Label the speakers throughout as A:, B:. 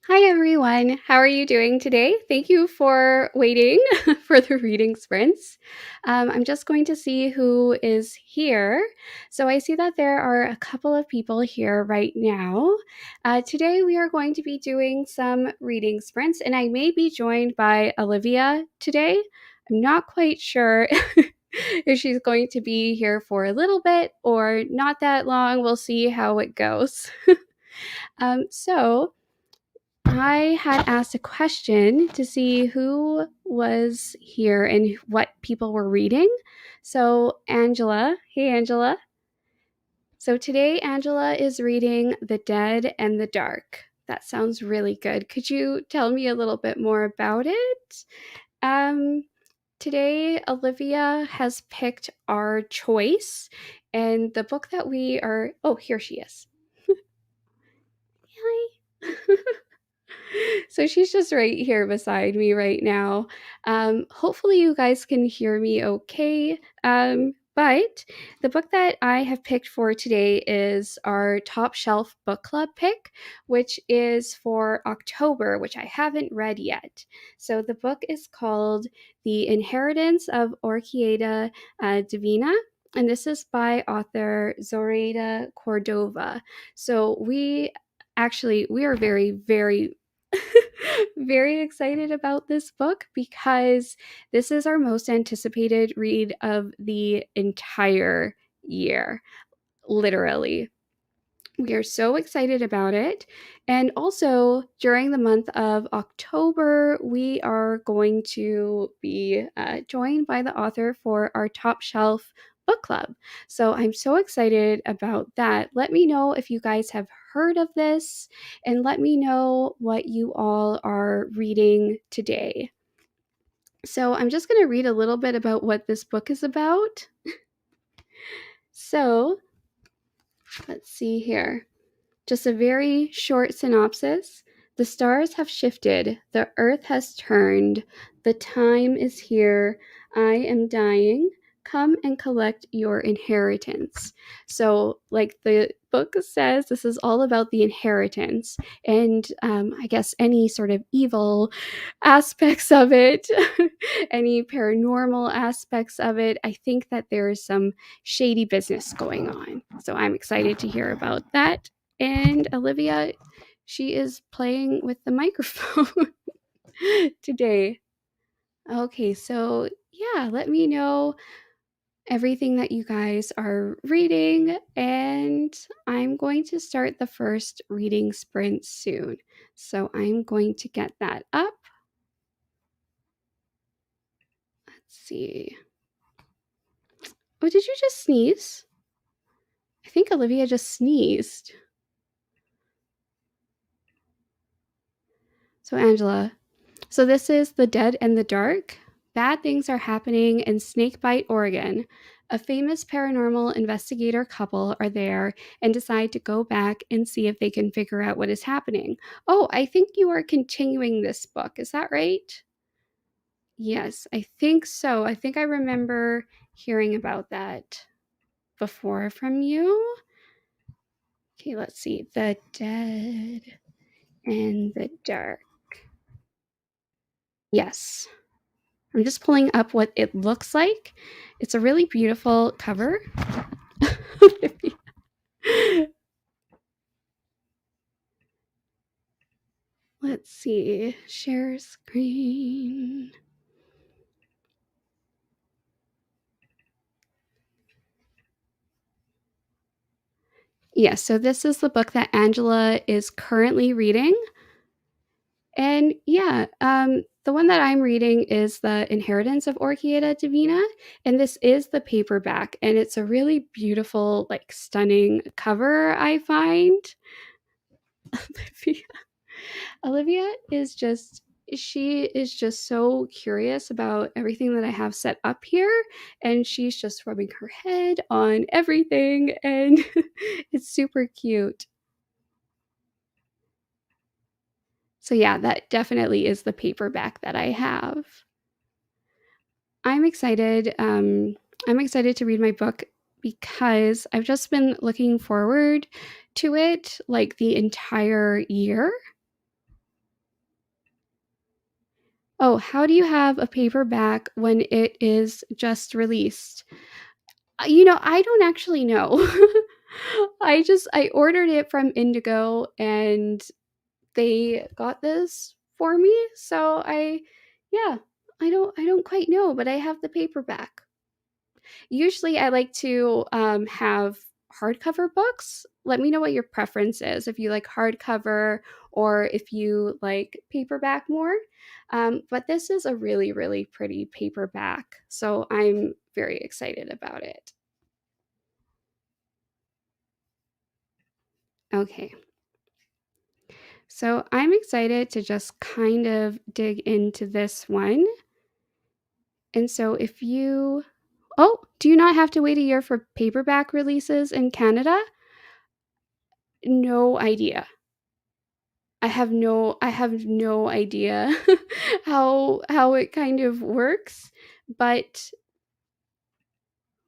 A: Hi, everyone. How are you doing today? Thank you for waiting for the reading sprints. I'm just going to see who is here. So I see that there are a couple of people here right now. Today, we are going to be doing some reading sprints, and I may be joined by Olivia today. I'm not quite sure if she's going to be here for a little bit or not that long. We'll see how it goes. So, I had asked a question to see who was here and what people were reading. So, Angela, hey, Angela. So, today, Angela is reading The Dead and the Dark. That sounds really good. Could you tell me a little bit more about it? Um, Today, Olivia has picked our choice, and the book that we are. Oh, here she is. Hi. So she's just right here beside me right now. Hopefully, you guys can hear me okay. But the book that I have picked for today is our top shelf book club pick, which is for October, which I haven't read yet. So the book is called The Inheritance of Orchieda Divina. And this is by author Zoraida Cordova. So we are very, very very excited about this book because this is our most anticipated read of the entire year, literally. We are so excited about it. And also, during the month of October, we are going to be joined by the author for our top shelf book club. So I'm so excited about that. Let me know if you guys have heard of this and let me know what you all are reading today. So I'm just going to read a little bit about what this book is about. So let's see here. Just a very short synopsis. The stars have shifted. The earth has turned. The time is here. I am dying. Come and collect your inheritance. So, like the book says, this is all about the inheritance and I guess any sort of evil aspects of it, any paranormal aspects of it. I think that there is some shady business going on. So, I'm excited to hear about that. And Olivia, she is playing with the microphone today. Okay, so yeah, let me know everything that you guys are reading, and I'm going to start the first reading sprint soon. So I'm going to get that up. Let's see. Oh, did you just sneeze? I think Olivia just sneezed. So, Angela, so this is The Dead and the Dark. Bad things are happening in Snakebite, Oregon. A famous paranormal investigator couple are there and decide to go back and see if they can figure out what is happening. Oh, I think you are continuing this book. Is that right? Yes, I think so. I think I remember hearing about that before from you. Okay, let's see. The Dead and the Dark. Yes. I'm just pulling up what it looks like. It's a really beautiful cover. Let's see. Share screen. Yes, so this is the book that Angela is currently reading. And yeah, the one that I'm reading is The Inheritance of Orchieda Divina, and this is the paperback, and it's a really beautiful, like stunning cover, I find. Olivia is just she is just so curious about everything that I have set up here, and she's just rubbing her head on everything, and it's super cute. So yeah, that definitely is the paperback that I have. I'm excited. I'm excited to read my book because I've just been looking forward to it like the entire year. Oh, how do you have a paperback when it is just released? I don't actually know. I ordered it from Indigo and they got this for me. So yeah, I don't quite know, but I have the paperback. Usually I like to have hardcover books. Let me know what your preference is, if you like hardcover or if you like paperback more. But this is a really, really pretty paperback. So I'm very excited about it. Okay. So I'm excited to just kind of dig into this one. And so if you Oh, do you not have to wait a year for paperback releases in Canada? No idea. I have no idea how it kind of works, but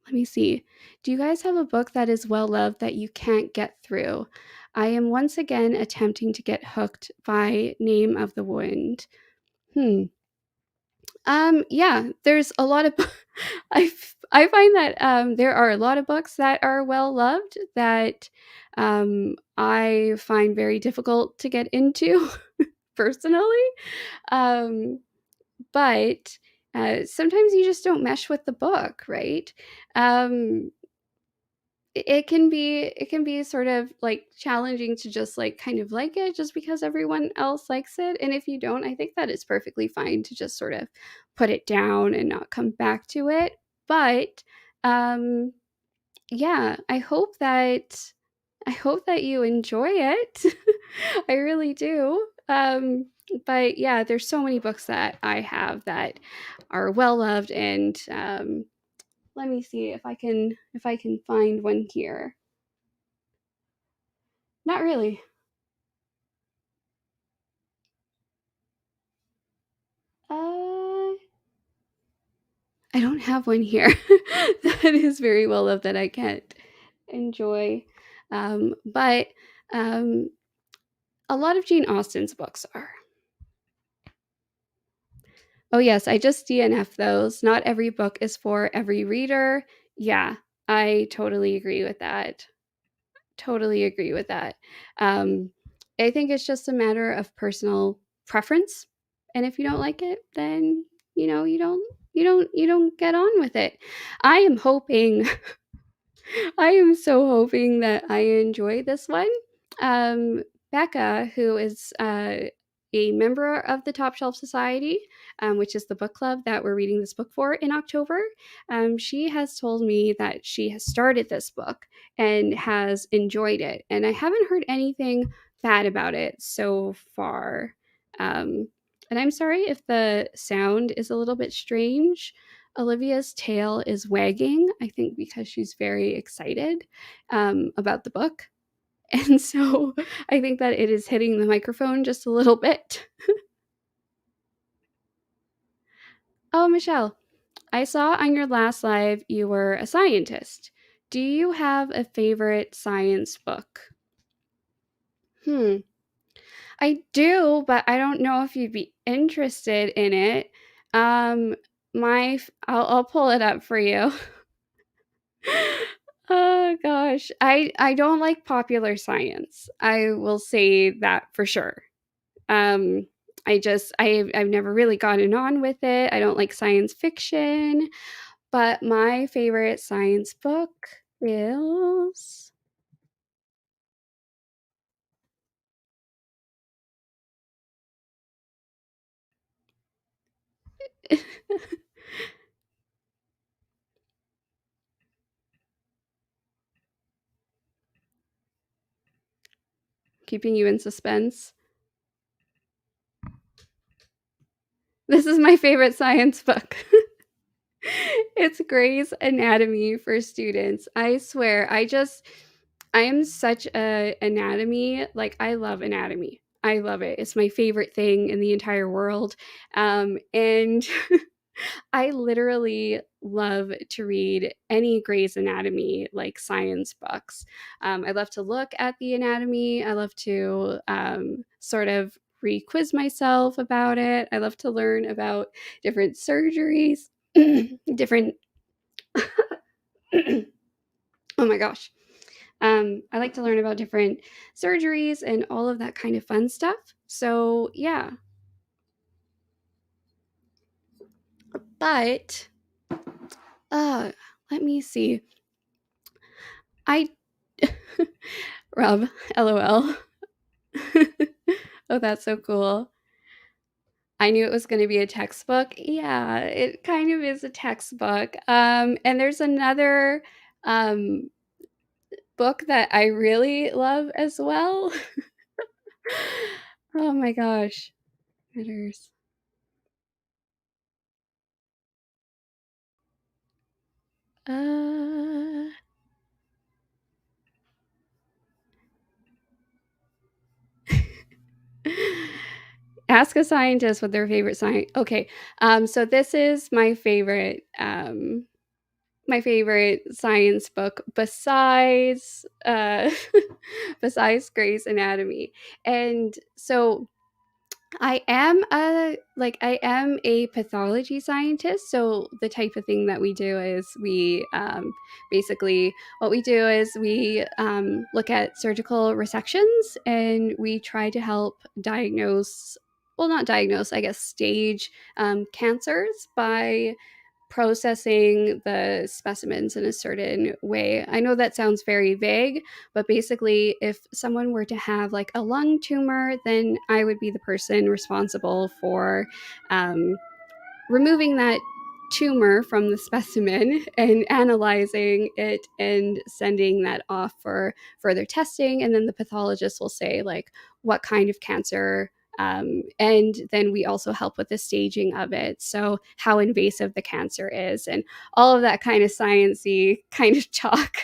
A: let me see. Do you guys have a book that is well loved that you can't get through? I am once again attempting to get hooked by Name of the Wind. Hmm. Yeah, there's a lot of I find that, there are a lot of books that are well loved that, I find very difficult to get into personally, um, but, sometimes you just don't mesh with the book, right? Um, it can be sort of, like, challenging to just, like, kind of like it just because everyone else likes it, and if you don't, I think that it's perfectly fine to just sort of put it down and not come back to it, but, um, yeah, I hope that you enjoy it. I really do, but, yeah, there's so many books that I have that are well loved and, let me see if I can find one here. Not really. Uh, I don't have one here that is very well loved that I can't enjoy. But um, a lot of Jane Austen's books are. Oh, yes, I just DNF those. Not every book is for every reader. Yeah, I totally agree with that. Totally agree with that. Um, I think it's just a matter of personal preference, and if you don't like it, then you don't get on with it. I am hoping I am so hoping that I enjoy this one. Um, Becca, who is a member of the Top Shelf Society, which is the book club that we're reading this book for in October, she has told me that she has started this book and has enjoyed it. And I haven't heard anything bad about it so far. Um, and I'm sorry if the sound is a little bit strange. Olivia's tail is wagging, I think because she's very excited about the book. And so I think that it is hitting the microphone just a little bit. Oh, Michelle, I saw on your last live you were a scientist. Do you have a favorite science book? Hmm. I do, but I don't know if you'd be interested in it. Um, I'll pull it up for you. Oh gosh, I don't like popular science. I will say that for sure. Um, I've never really gotten on with it. I don't like science fiction, but my favorite science book is keeping you in suspense. This is my favorite science book. It's Grey's Anatomy for students. I swear, I am such a anatomy, like I love anatomy. I love it. It's my favorite thing in the entire world. And I literally love to read any Grey's Anatomy, like science books. I love to look at the anatomy. I love to sort of re-quiz myself about it. I love to learn about different surgeries, different oh my gosh. I like to learn about different surgeries and all of that kind of fun stuff. So, yeah. But uh let me see. I Rob, LOL. Oh, that's so cool. I knew it was going to be a textbook. Yeah, it kind of is a textbook. And there's another um book that I really love as well. Oh my gosh. Matters. Uh Ask a scientist what their favorite science. Okay, so this is my favorite science book besides besides Grey's Anatomy, and so I am a pathology scientist. So the type of thing that we do is we basically what we do is we look at surgical resections and we try to help diagnose, well, not diagnose, I guess stage cancers by processing the specimens in a certain way. I know that sounds very vague, but basically, if someone were to have like a lung tumor, then I would be the person responsible for um, removing that tumor from the specimen and analyzing it and sending that off for further testing. And then the pathologist will say, like, what kind of cancer. And then we also help with the staging of it. So, how invasive the cancer is, and all of that kind of sciencey kind of talk.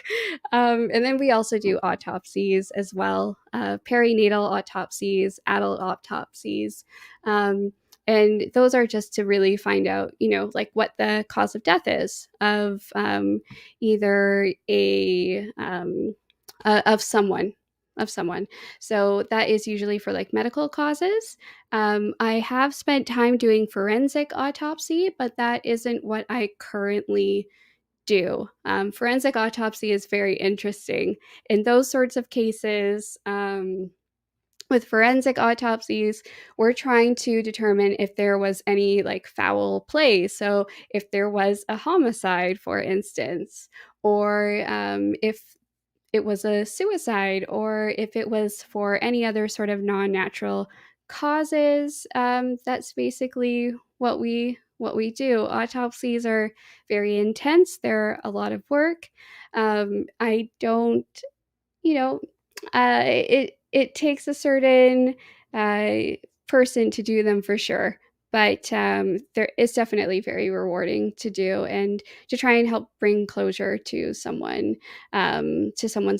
A: And then we also do autopsies as well, perinatal autopsies, adult autopsies. Um, and those are just to really find out, like what the cause of death is of either of someone. So that is usually for like medical causes. I have spent time doing forensic autopsy, but that isn't what I currently do. Forensic autopsy is very interesting in those sorts of cases. With forensic autopsies, we're trying to determine if there was any like foul play. So, if there was a homicide, for instance, or if it was a suicide, or if it was for any other sort of non-natural causes. That's basically what we do. Autopsies are very intense. They're a lot of work. I don't you know, it takes a certain uh, person to do them for sure, but there is definitely very rewarding to do and to try and help bring closure to someone's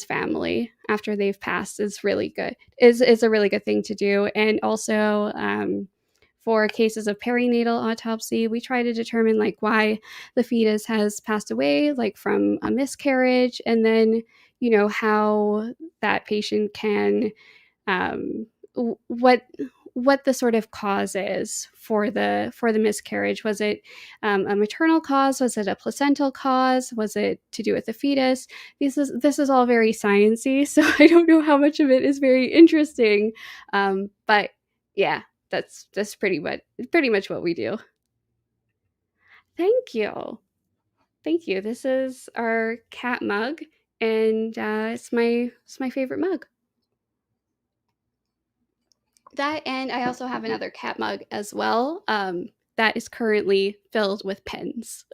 A: family after they've passed is really good. Is a really good thing to do, and also. For cases of perinatal autopsy, we try to determine like why the fetus has passed away, like from a miscarriage, and then how that patient can um, what the sort of cause is for the miscarriage. Was it a maternal cause? Was it a placental cause? Was it to do with the fetus? This is all very sciencey, so I don't know how much of it is very interesting, but yeah, that's pretty much what we do. Thank you. Thank you. This is our cat mug, and it's my favorite mug. That, and I also have another cat mug as well. That is currently filled with pens.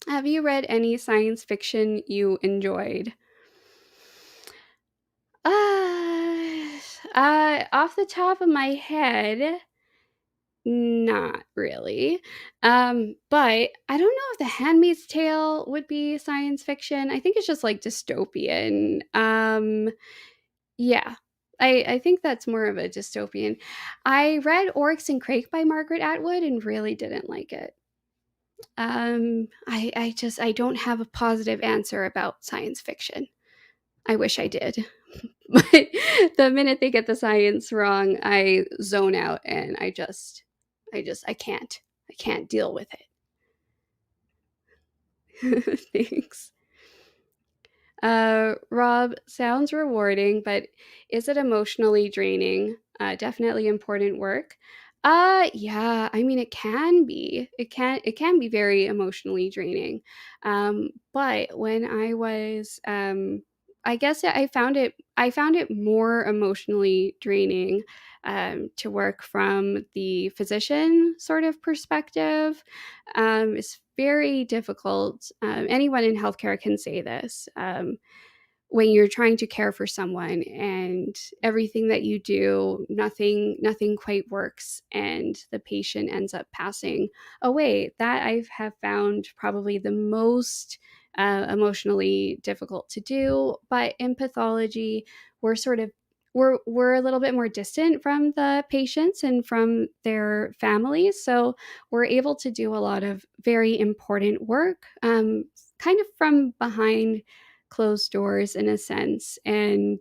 A: Have you read any science fiction you enjoyed? Off the top of my head, not really. But I don't know if The Handmaid's Tale would be science fiction. I think it's just like dystopian. Yeah. I think that's more of a dystopian. I read Oryx and Crake by Margaret Atwood and really didn't like it. I don't have a positive answer about science fiction. I wish I did. But the minute they get the science wrong, I zone out and I can't. I can't deal with it. Thanks. Rob, sounds rewarding, but is it emotionally draining? Definitely important work. Yeah, I mean it can be. It can be very emotionally draining. But when I was I guess I found it more emotionally draining to work from the physician sort of perspective. It's very difficult. Anyone in healthcare can say this. When you're trying to care for someone and everything that you do, nothing quite works, and the patient ends up passing away. That I have found probably the most emotionally difficult to do. But in pathology, we're sort of we're a little bit more distant from the patients and from their families, so we're able to do a lot of very important work, kind of from behind closed doors in a sense. And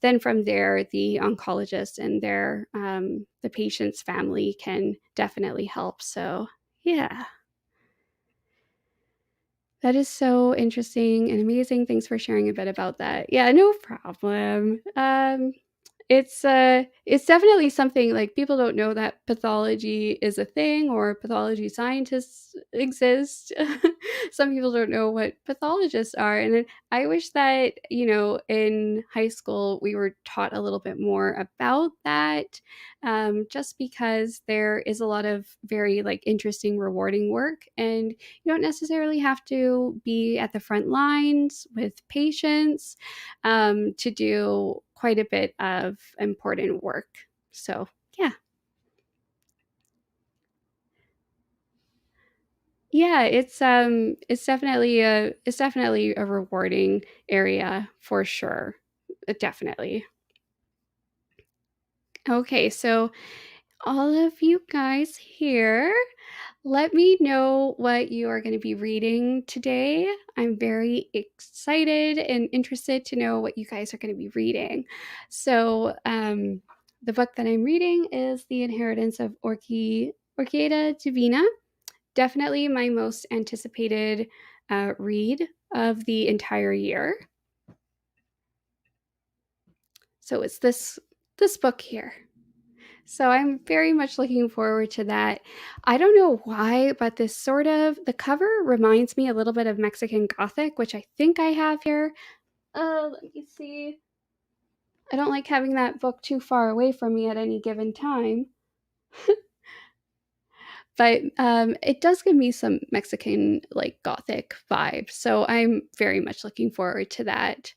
A: then from there, the oncologist and the patient's family can definitely help. So yeah, that is so interesting and amazing. Thanks for sharing a bit about that. Yeah, no problem. It's definitely something, like, people don't know that pathology is a thing or pathology scientists exist. Some people don't know what pathologists are, and then I wish that, in high school we were taught a little bit more about that, just because there is a lot of very, like, interesting, rewarding work, and you don't necessarily have to be at the front lines with patients to do quite a bit of important work. So, yeah. Yeah, it's definitely a rewarding area for sure. Definitely. Okay, so all of you guys here, let me know what you are going to be reading today. I'm very excited and interested to know what you guys are going to be reading. So, the book that I'm reading is The Inheritance of Orchida Divina. Definitely my most anticipated read of the entire year. So it's this book here. So I'm very much looking forward to that. I don't know why, but the cover reminds me a little bit of Mexican Gothic, which I think I have here. Let me see. I don't like having that book too far away from me at any given time, but it does give me some Mexican, like, Gothic vibe. So I'm very much looking forward to that.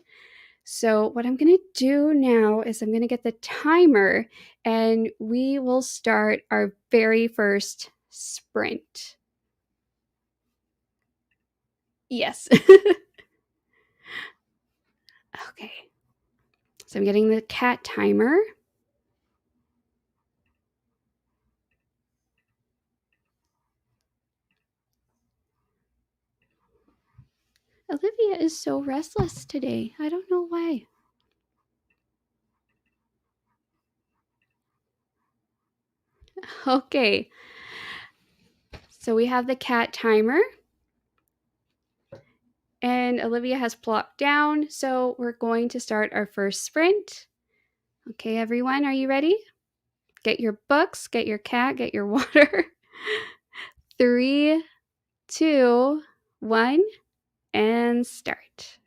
A: So, what I'm going to do now is I'm going to get the timer and we will start our very first sprint. Yes. Okay. So, I'm getting the cat timer. Olivia is so restless today. I don't know why. Okay. So, we have the cat timer and Olivia has plopped down. So, we're going to start our first sprint. Okay, everyone, are you ready? Get your books, get your cat, get your water. 3, 2, 1, and start.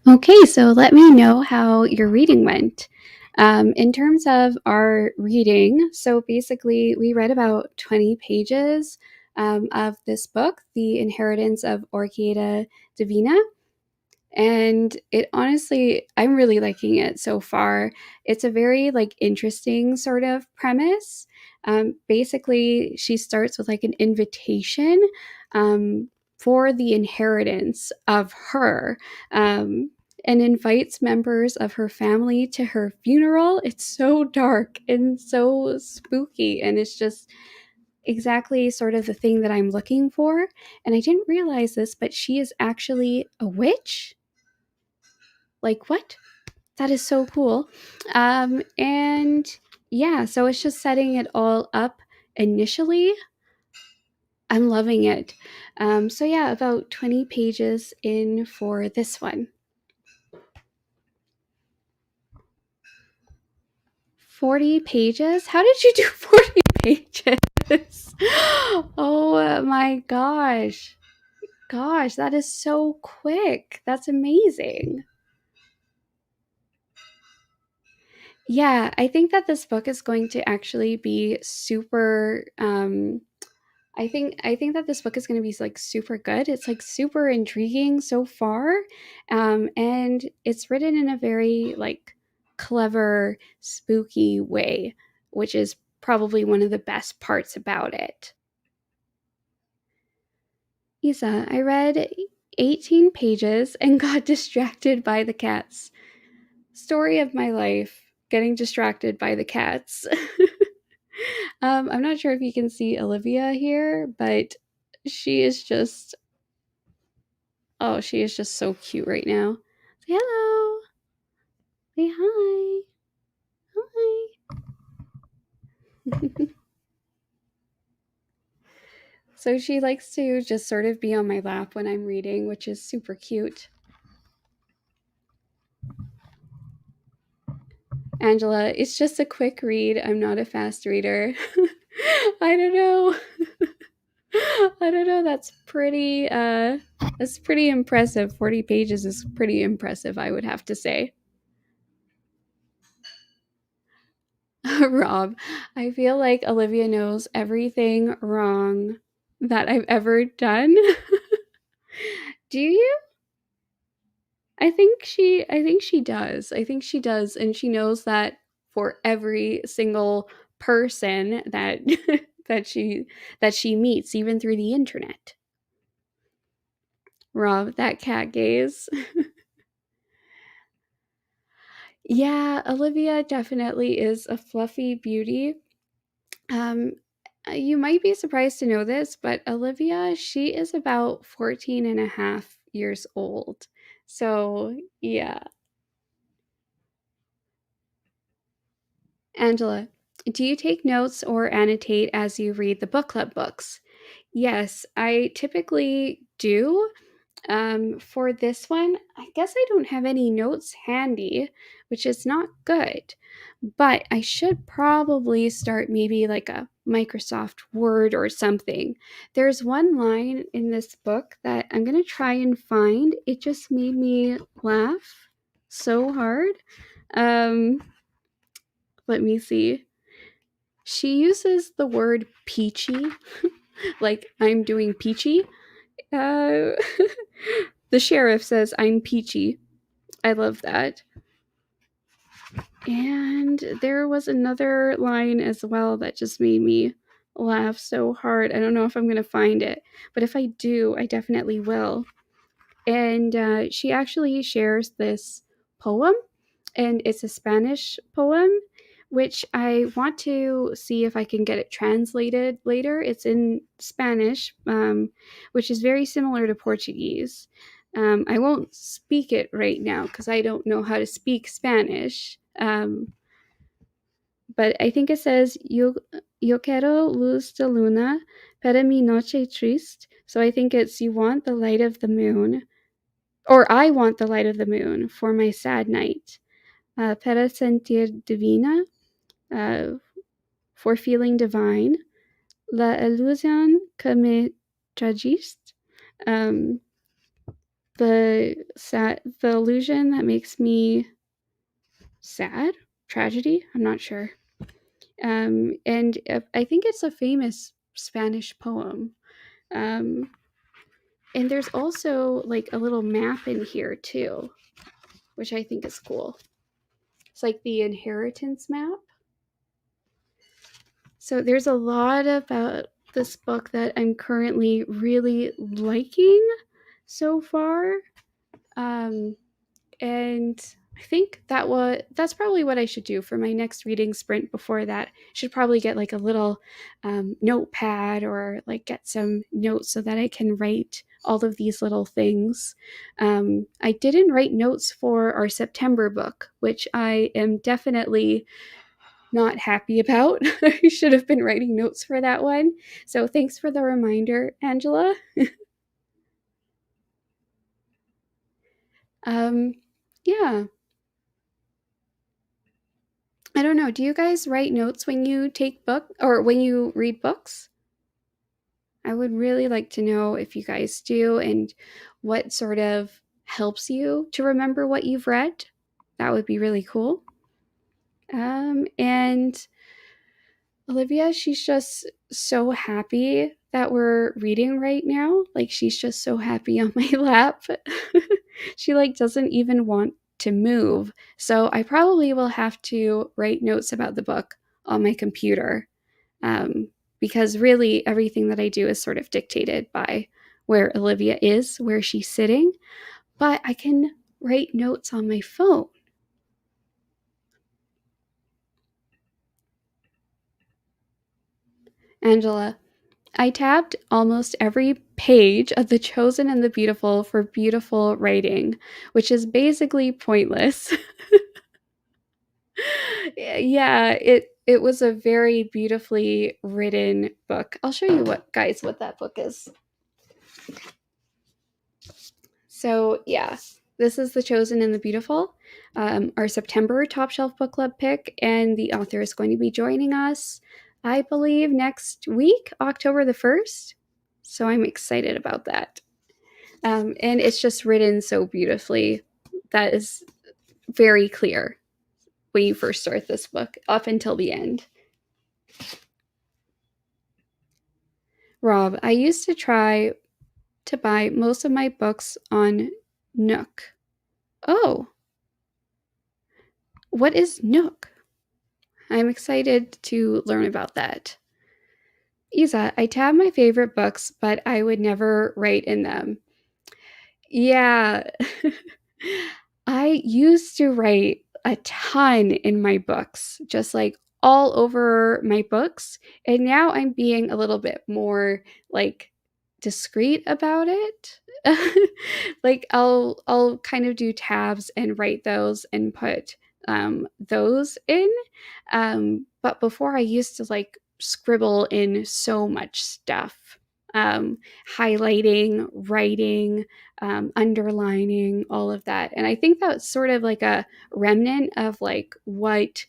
A: Okay, so let me know how your reading went. In terms of our reading, so basically we read about 20 pages of this book, The Inheritance of Orchida Divina. And it honestly, I'm really liking it so far. It's a very like interesting sort of premise. Basically, she starts with like an invitation for the inheritance of her, um, and invites members of her family to her funeral. It's so dark and so spooky, and it's just exactly sort of the thing that I'm looking for. And I didn't realize this, but she is actually a witch. Like, what? That is so cool. And yeah, so it's just setting it all up initially. I'm loving it. So yeah, about 20 pages in for this one. 40 pages? How did you do 40 pages? Oh my gosh. Gosh, that is so quick. That's amazing. Yeah, I think that this book is going to actually be super I think that this book is going to be like super good. It's like super intriguing so far. And it's written in a very like clever, spooky way, which is probably one of the best parts about it. Isa, I read 18 pages and got distracted by the cats. Story of my life, getting distracted by the cats. I'm not sure if you can see Olivia here, but she is just oh, she is just so cute right now. Say hello. Say hi. Hi. So she likes to just sort of be on my lap when I'm reading, which is super cute. Angela, it's just a quick read. I'm not a fast reader. I don't know. I don't know. That's pretty impressive. 40 pages is pretty impressive, I would have to say. Rob, I feel like Olivia knows everything wrong that I've ever done. Do you? I think she does. I think she does, and she knows that for every single person that that she that she meets, even through the internet. Rob, that cat gaze. Yeah, Olivia definitely is a fluffy beauty. Um, you might be surprised to know this, but Olivia, she is about 14 and a half years old. So, yeah. Angela, do you take notes or annotate as you read the book club books? Yes, I typically do. For this one, I guess I don't have any notes handy, which is not good. But I should probably start maybe like a Microsoft Word or something. There's one line in this book that I'm going to try and find. It just made me laugh so hard. Um, Let me see. She uses the word peachy, like I'm doing peachy. Uh, the sheriff says, I'm peachy. I love that. And there was another line as well that just made me laugh so hard. I don't know if I'm going to find it, but if I do, I definitely will. And she actually shares this poem, and it's a Spanish poem, which I want to see if I can get it translated later. It's in Spanish, which is very similar to Portuguese. I won't speak it right now because I don't know how to speak Spanish. But I think it says, yo quiero luz de luna para mi noche triste. So I think it's, you want the light of the moon, or I want the light of the moon for my sad night. Para sentir divina, uh, for feeling divine. La ilusión que me trajiste. Um, the illusion that makes me sad, tragedy. I'm not sure. And I think it's a famous Spanish poem. Um, and there's also like a little map in here too, which I think is cool. It's like the inheritance map. So there's a lot about this book that I'm currently really liking so far. Um, and I think that's probably what I should do for my next reading sprint. Before that, I should probably get like a little notepad or like get some notes so that I can write all of these little things. I didn't write notes for our September book, which I am definitely not happy about. I should have been writing notes for that one. So thanks for the reminder, Angela. um, yeah, I don't know. Do you guys write notes when you take book or when you read books? I would really like to know if you guys do and what sort of helps you to remember what you've read. That would be really cool. And Olivia, she's just so happy that we're reading right now. Like she's just so happy on my lap. She like doesn't even want to move. So I probably will have to write notes about the book on my computer. Because really everything that I do is sort of dictated by where Olivia is, where she's sitting. But I can write notes on my phone. Angela, I tabbed almost every page of The Chosen and the Beautiful for beautiful writing, which is basically pointless. Yeah, it was a very beautifully written book. I'll show you what that book is. So, yeah, this is The Chosen and the Beautiful, our September Top Shelf Book Club pick, and the author is going to be joining us, I believe, next week, October the 1st. So I'm excited about that. And it's just written so beautifully. That is very clear when you first start this book up until the end. Rob, I used to try to buy most of my books on Nook. Oh, what is Nook? I'm excited to learn about that. Isa, I tab my favorite books, but I would never write in them. Yeah. I used to write a ton in my books, just like all over my books. And now I'm being a little bit more like discreet about it. Like I'll kind of do tabs and write those and put those in. But before I used to like scribble in so much stuff. Highlighting, writing, underlining, all of that. And I think that's sort of like a remnant of like what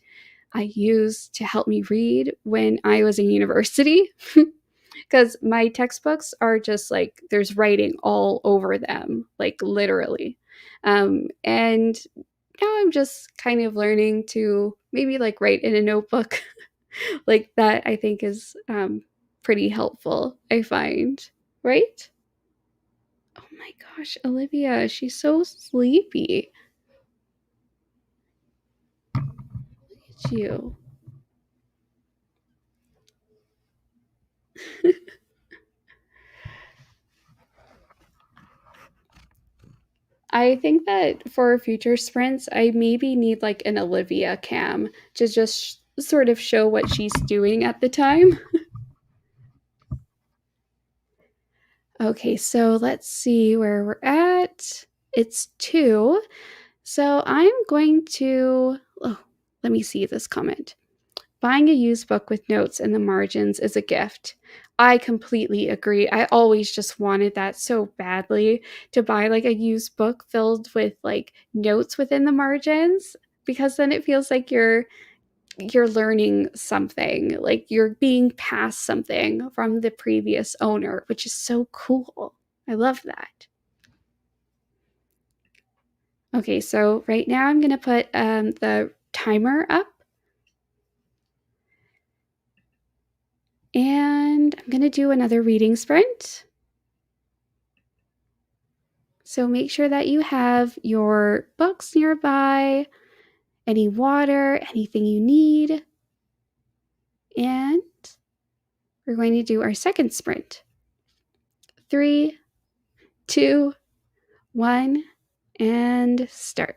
A: I used to help me read when I was in university. Because my textbooks are just like there's writing all over them, like literally. And now I'm just kind of learning to maybe like write in a notebook. Like that I think is pretty helpful, I find, right? Oh my gosh, Olivia, she's so sleepy. Look at you. I think that for future sprints, I maybe need like an Olivia cam to just sort of show what she's doing at the time. Okay, so let's see where we're at. It's 2. So I'm going to, oh, let me see this comment. Buying a used book with notes in the margins is a gift. I completely agree. I always just wanted that so badly to buy like a used book filled with like notes within the margins because then it feels like you're learning something, like you're being passed something from the previous owner, which is so cool. I love that. Okay, so right now I'm going to put the timer up. And I'm going to do another reading sprint. So make sure that you have your books nearby, any water, anything you need. And we're going to do our second sprint. 3, 2, 1, and start.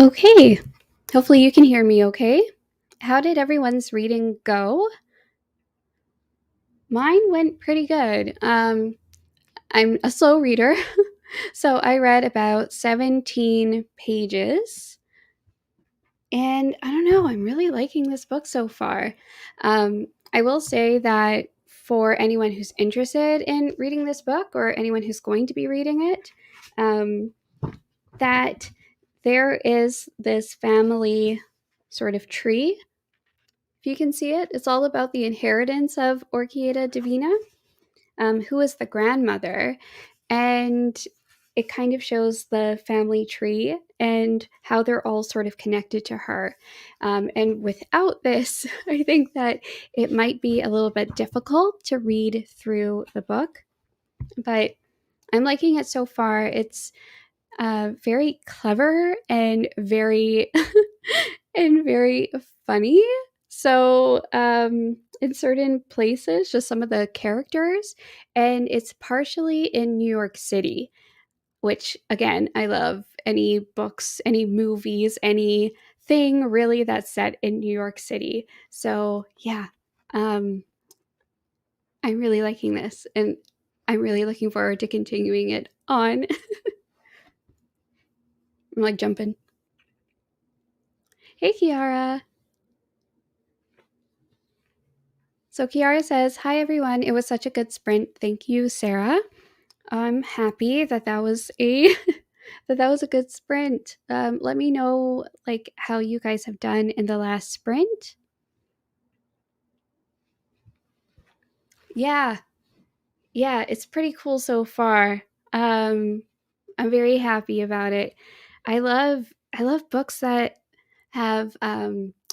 A: Okay. Hopefully you can hear me okay. How did everyone's reading go? Mine went pretty good. I'm a slow reader, so I read about 17 pages. And I don't know, I'm really liking this book so far. I will say that for anyone who's interested in reading this book or anyone who's going to be reading it, um, that there is this family sort of tree. If you can see it, it's all about the inheritance of Orchieta Divina, who is the grandmother. And it kind of shows the family tree and how they're all sort of connected to her. And without this, I think that it might be a little bit difficult to read through the book. But I'm liking it so far. It's very clever and very and very funny. So, in certain places, just some of the characters, and it's partially in New York City, which again, I love any books, any movies, anything really that's set in New York City. So, yeah, um, I'm really liking this, and I'm really looking forward to continuing it on. I'm like jumping. Hey, Kiara. So Kiara says, "Hi everyone. It was such a good sprint. Thank you, Sarah. I'm happy that that was a that was a good sprint. Let me know like how you guys have done in the last sprint." Yeah, yeah, it's pretty cool so far. Um, I'm very happy about it. I love books that have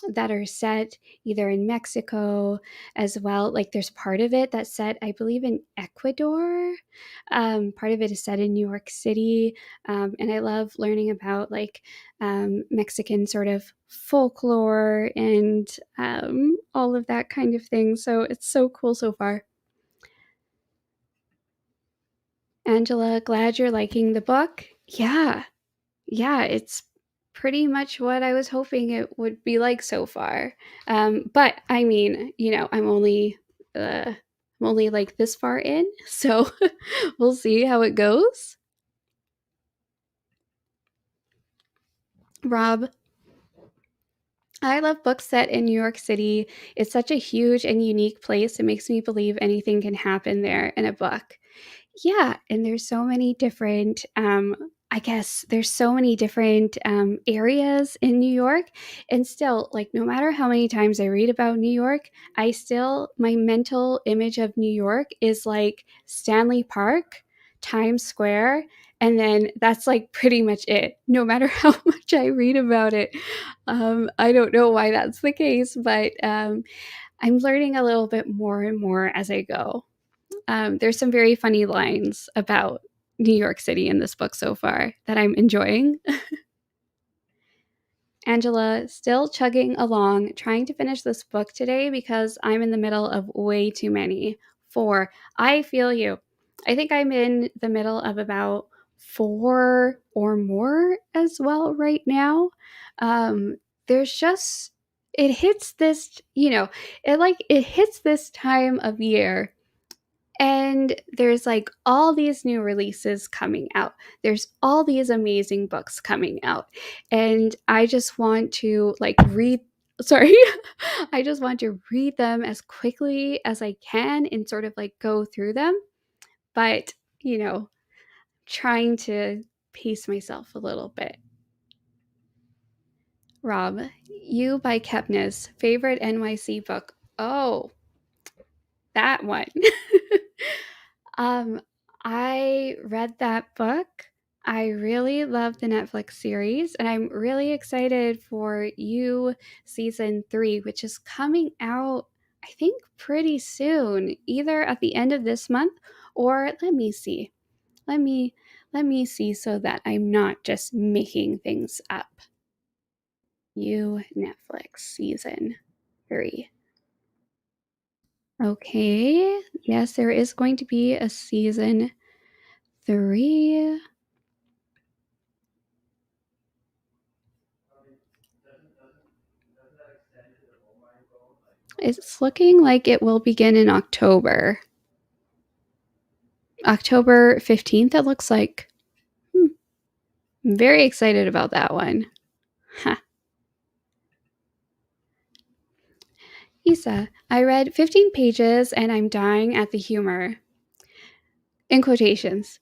A: that are set either in Mexico as well. Like there's part of it that's set, I believe, in Ecuador. Part of it is set in New York City, and I love learning about like Mexican sort of folklore and all of that kind of thing. So it's so cool so far. Angela, glad you're liking the book. Yeah, yeah, it's pretty much what I was hoping it would be like so far. But I mean, you know, I'm only like this far in, so we'll see how it goes. Rob, I love books set in New York City. It's such a huge and unique place. It makes me believe anything can happen there in a book. Yeah, and there's so many different I guess there's so many different areas in New York, and still like no matter how many times I read about New York, I still my mental image of New York is like Stanley Park, Times Square, and then that's like pretty much it. No matter how much I read about it. I don't know why that's the case, but I'm learning a little bit more and more as I go. There's some very funny lines about New York City in this book so far that I'm enjoying. Angela, still chugging along, trying to finish this book today because I'm in the middle of way too many. Four. I feel you. I think I'm in the middle of about four or more as well right now. Um, there's just, it hits this, you know, it hits this time of year and there's like all these new releases coming out. There's all these amazing books coming out. And I just want to like read sorry. I just want to read them as quickly as I can and sort of like go through them. But, you know, trying to pace myself a little bit. Rob, You by Kepnes, favorite NYC book. Oh, that one. Um, I read that book. I really love the Netflix series, and I'm really excited for You season 3, which is coming out, I think, pretty soon, either at the end of this month or let me see. Let me let me see so that I'm not just making things up. You Netflix season 3. Okay. Yes, there is going to be a season 3. It's looking like it will begin in October. October 15th, it looks like. I'm very excited about that one. Huh. Isa, I read 15 pages and I'm dying at the humor. In quotations,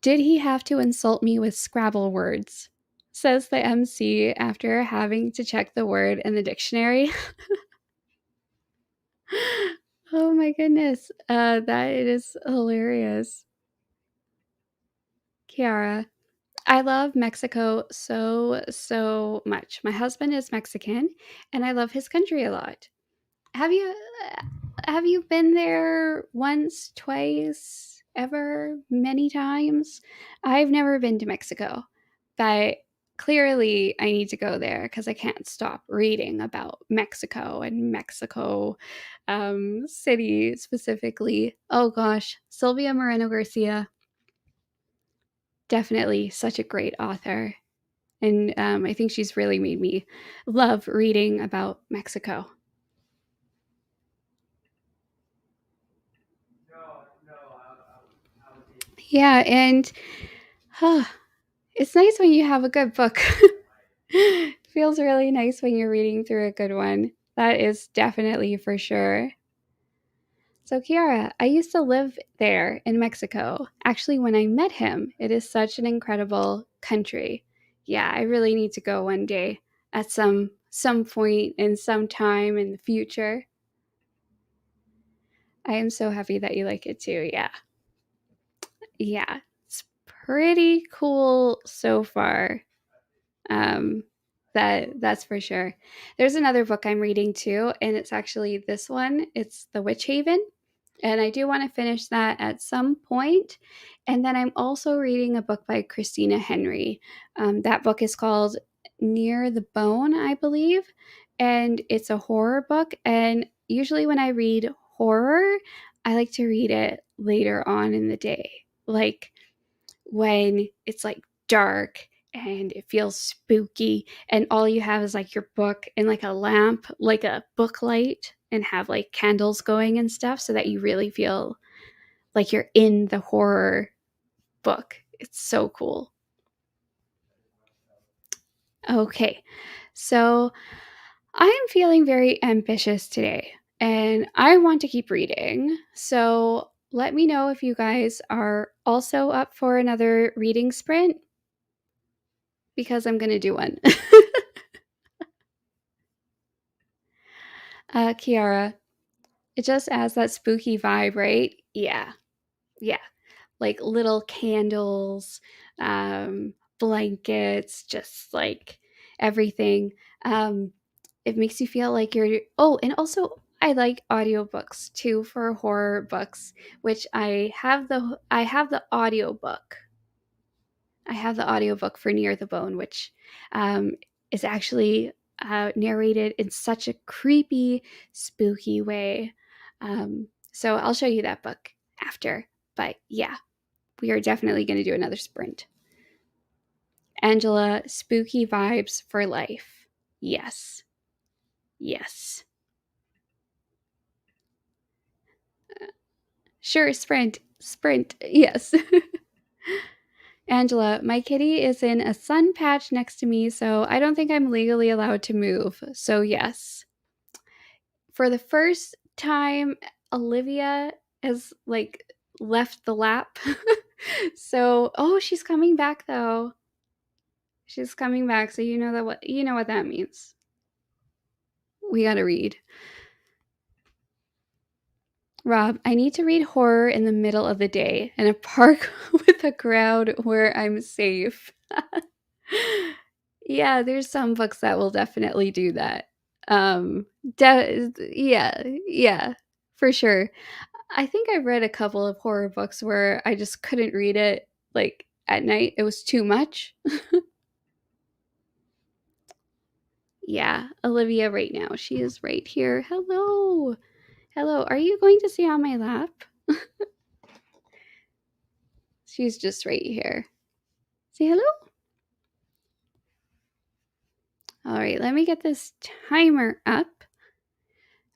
A: did he have to insult me with Scrabble words? Says the MC after having to check the word in the dictionary. Oh my goodness. That is hilarious. Kiara, I love Mexico so much. My husband is Mexican and I love his country a lot. Have you have you been there once, twice, ever, many times? I've never been to Mexico, but clearly I need to go there because I can't stop reading about Mexico and Mexico City specifically. Oh gosh, Sylvia Moreno Garcia, definitely such a great author. And I think she's really made me love reading about Mexico. Yeah, and huh, it's nice when you have a good book. Feels really nice when you're reading through a good one. That is definitely for sure. So, Kiara, I used to live there in Mexico. Actually, when I met him, it is such an incredible country. Yeah, I really need to go one day at some point in some time in the future. I am so happy that you like it too. Yeah. Yeah. It's pretty cool so far. Um, that's for sure. There's another book I'm reading too, and it's actually this one. It's The Witch Haven, and I do want to finish that at some point. And then I'm also reading a book by Christina Henry. That book is called Near the Bone, I believe, and it's a horror book. And usually when I read horror, I like to read it later on in the day, like when it's like dark and it feels spooky and all you have is like your book and like a lamp, like a book light, and have like candles going and stuff so that you really feel like you're in the horror book. It's so cool. Okay. So I am feeling very ambitious today and I want to keep reading. So let me know if you guys are also up for another reading sprint because I'm going to do one. Kiara, it just adds that spooky vibe, right? Yeah, yeah. Like little candles, blankets, just like everything. Um, it makes you feel like you're. Oh, and also I like audiobooks too for horror books, which I have the audiobook. I have the audiobook for Near the Bone, which um, is actually narrated in such a creepy, spooky way. So I'll show you that book after. But yeah, we are definitely going to do another sprint. Angela, spooky vibes for life. Yes. Yes. Sure, sprint. Sprint. Yes. Angela, my kitty is in a sun patch next to me, so I don't think I'm legally allowed to move. So, yes. For the first time, Olivia has like left the lap. So, oh, she's coming back though. She's coming back, so you know what that means. We got to read. Rob, I need to read horror in the middle of the day in a park with a crowd where I'm safe. Yeah, there's some books that will definitely do that. Yeah, for sure. I think I've read a couple of horror books where I just couldn't read it like at night. It was too much. Yeah, Olivia right now. She is right here. Hello. Hello. Are you going to sit on my lap? She's just right here. Say hello. All right, let me get this timer up.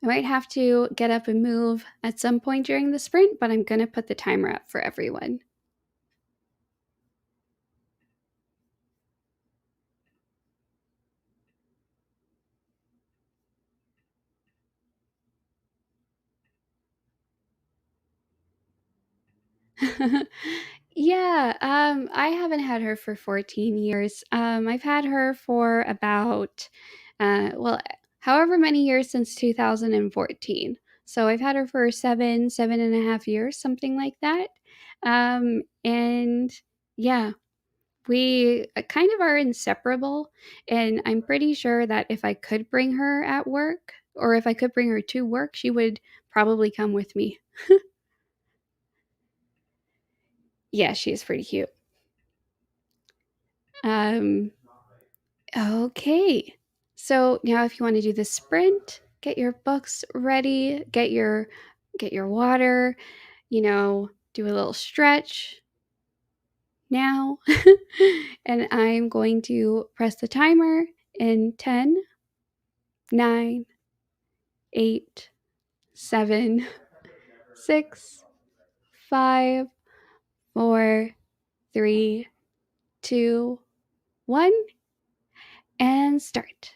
A: I might have to get up and move at some point during the sprint, but I'm going to put the timer up for everyone. Yeah, I haven't had her for 14 years. I've had her for about, well, however many years since 2014. So I've had her for 7.5 years, something like that. And yeah, we kind of are inseparable. And I'm pretty sure that if I could bring her at work, or if I could bring her to work, she would probably come with me. Yeah, she is pretty cute. Um, okay. So now if you want to do the sprint, get your books ready, get your water, do a little stretch now. And I'm going to press the timer in 10, 9, 8, 7, 6, 5, 4, 3, 2, 1, and start.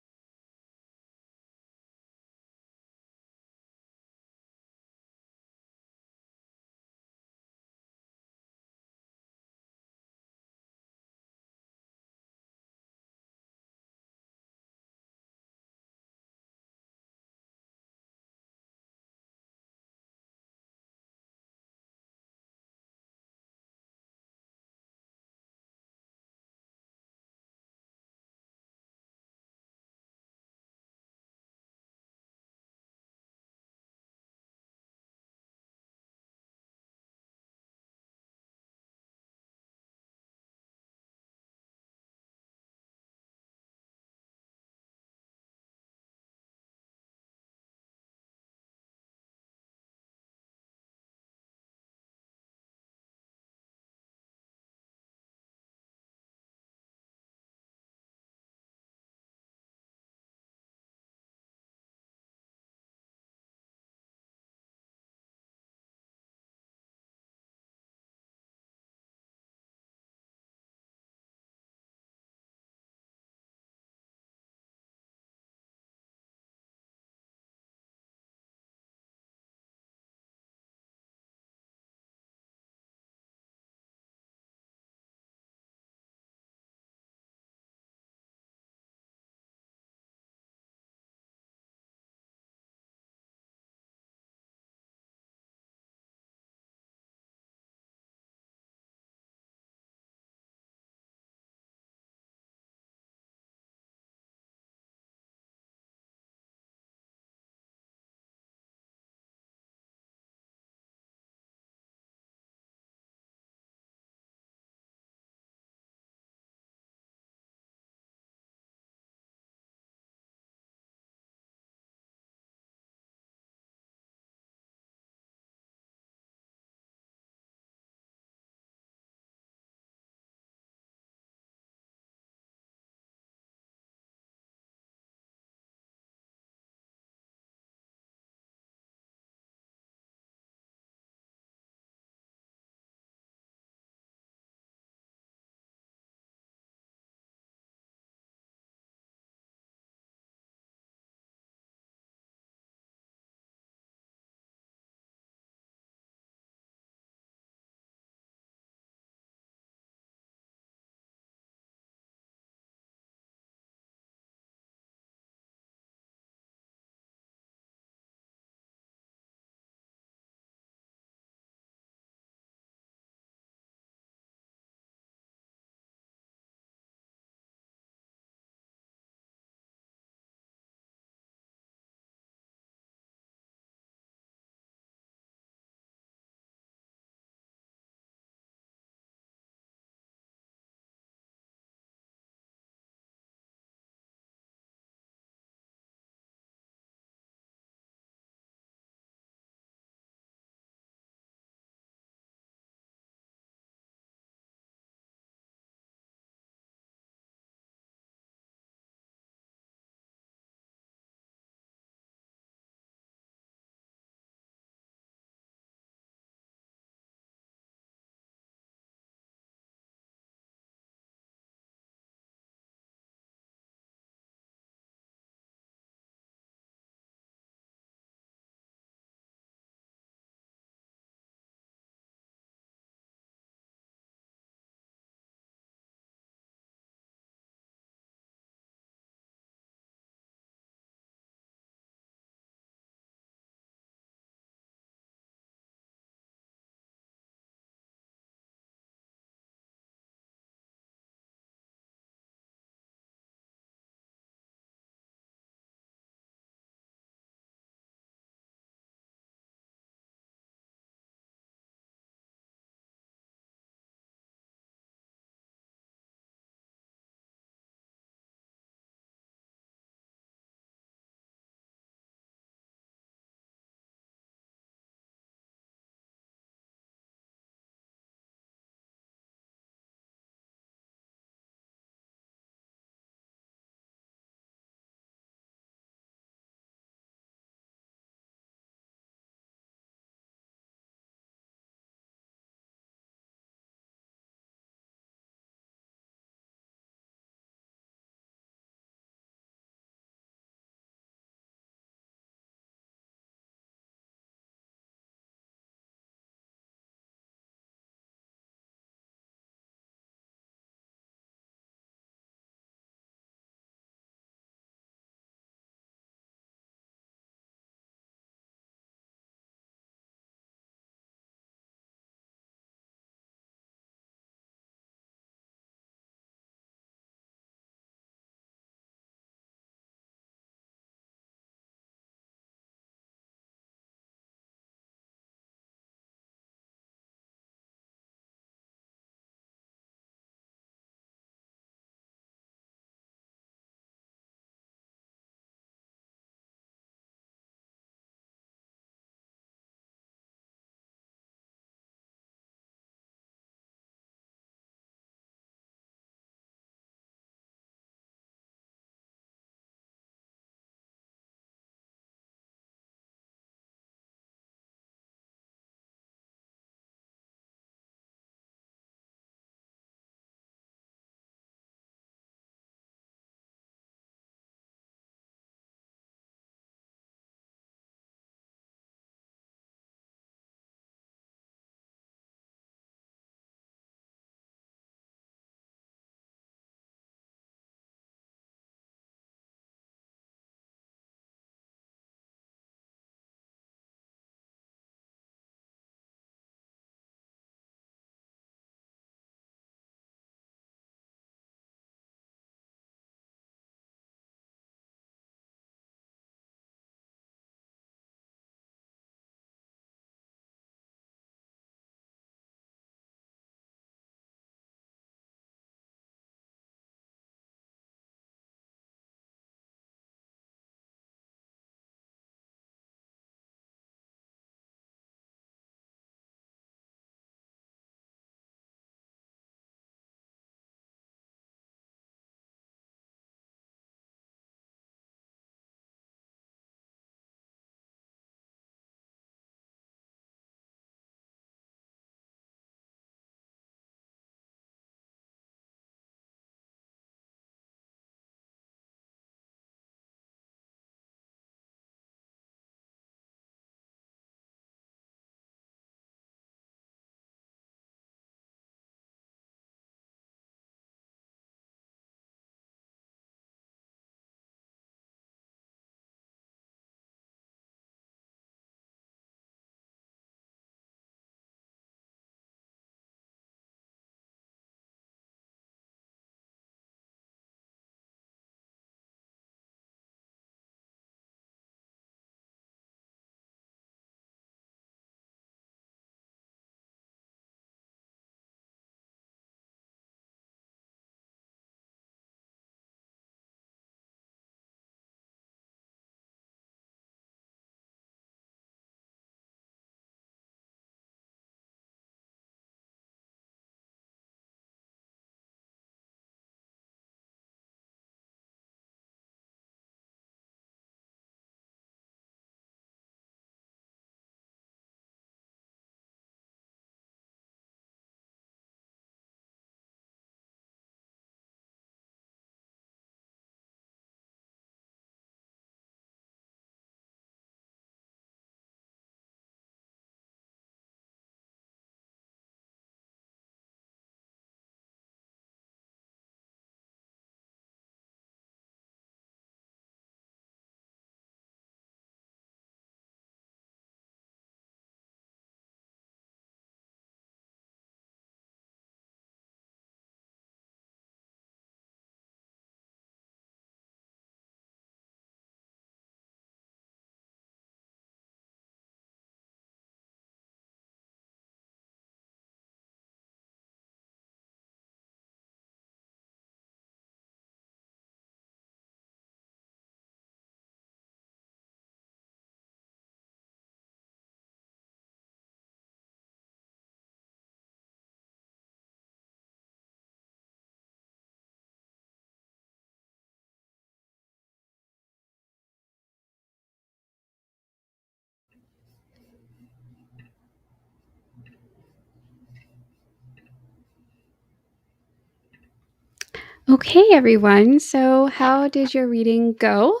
A: Okay, everyone. So, how did your reading go?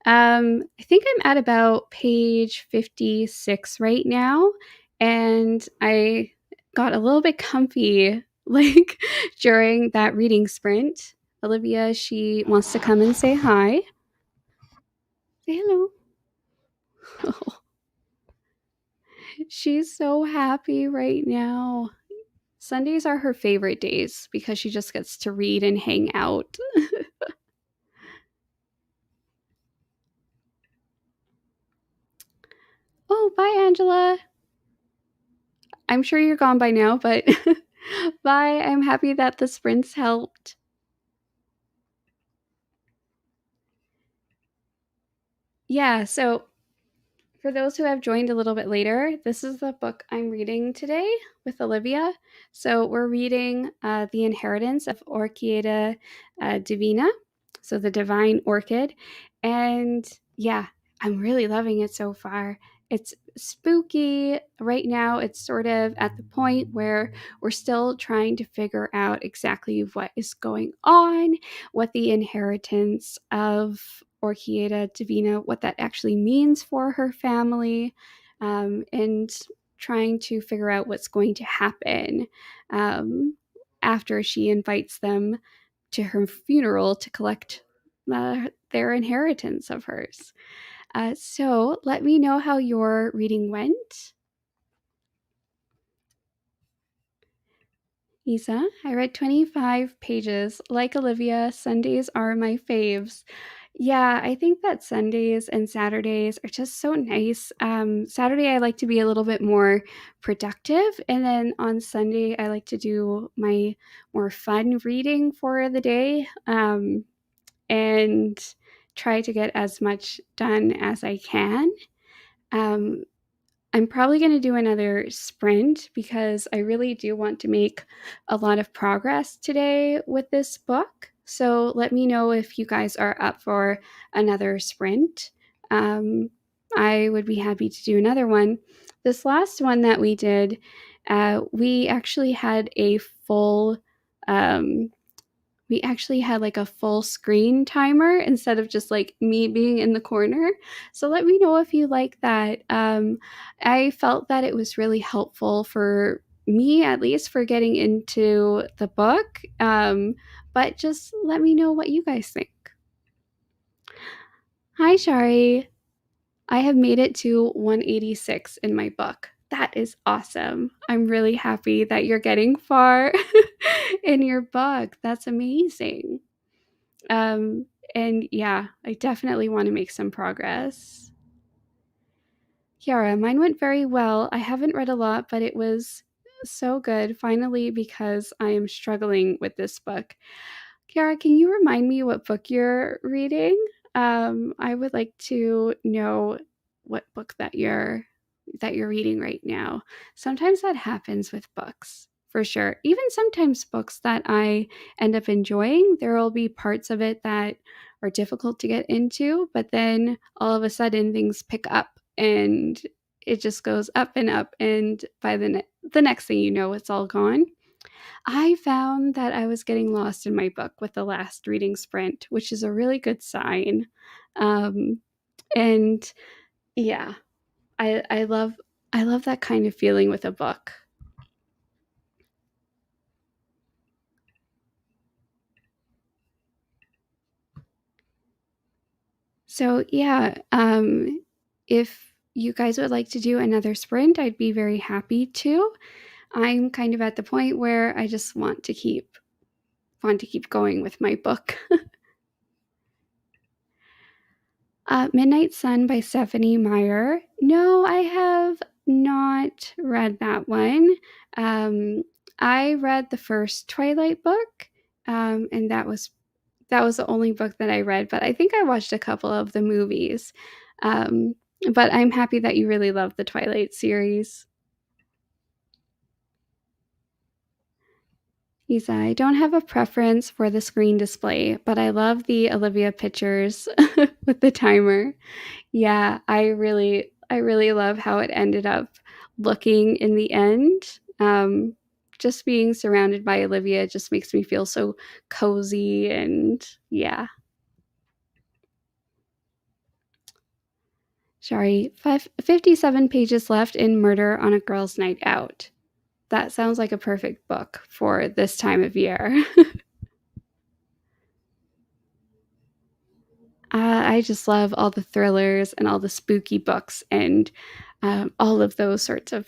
A: I think I'm at about page 56 right now, and I got a little bit comfy like during that reading sprint. Olivia, she wants to come and say hi. Say hello. She's so happy right now. Sundays are her favorite days because she just gets to read and hang out. Oh, bye, Angela. I'm sure you're gone by now, but bye. I'm happy that the sprints helped. Yeah, so for those who have joined a little bit later, this is the book I'm reading today with Olivia. So we're reading The Inheritance of Orchiada Divina, so the Divine Orchid. And yeah, I'm really loving it so far. It's spooky. Right now, it's sort of at the point where we're still trying to figure out exactly what is going on, what the inheritance of Orchiada Divina, what that actually means for her family, and trying to figure out what's going to happen um, after she invites them to her funeral to collect their inheritance of hers. So let me know how your reading went. Isa, I read 25 pages. Like Olivia, Sundays are my faves. Yeah, I think that Sundays and Saturdays are just so nice. Saturday, I like to be a little bit more productive. And then on Sunday, I like to do my more fun reading for the day and try to get as much done as I can. Um, I'm probably going to do another sprint because I really do want to make a lot of progress today with this book. So let me know if you guys are up for another sprint. Um, I would be happy to do another one. This last one that we did, we actually had a full um, we actually had like a full screen timer instead of just like me being in the corner. So let me know if you like that. I felt that it was really helpful for me, at least, for getting into the book. But just let me know what you guys think. Hi, Shari. I have made it to 186 in my book. That is awesome. I'm really happy that you're getting far in your book. That's amazing. Um, and yeah, I definitely want to make some progress. Kiara, mine went very well. I haven't read a lot, but it was so good finally because I am struggling with this book. Kiara, can you remind me what book you're reading? I would like to know what book that you're reading right now. Sometimes that happens with books, for sure. Even sometimes books that I end up enjoying, there will be parts of it that are difficult to get into, but then all of a sudden things pick up and it just goes up and up, and by the next thing you know, it's all gone. I found that I was getting lost in my book with the last reading sprint, which is a really good sign. Um, and yeah, I love that kind of feeling with a book. So yeah, if you guys would like to do another sprint, I'd be very happy to. I'm kind of at the point where I just want to keep going with my book. Midnight Sun by Stephanie Meyer. No, I have not read that one. Um, I read the first Twilight book, and that was the only book that I read. But I think I watched a couple of the movies. Um, but I'm happy that you really love the Twilight series. He said, I don't have a preference for the screen display, but I love the Olivia pictures with the timer. Yeah, I really love how it ended up looking in the end. just being surrounded by Olivia just makes me feel so cozy and yeah. Sorry, 57 pages left in Murder on a Girl's Night Out. That sounds like a perfect book for this time of year. I just love all the thrillers and all the spooky books and all of those sorts of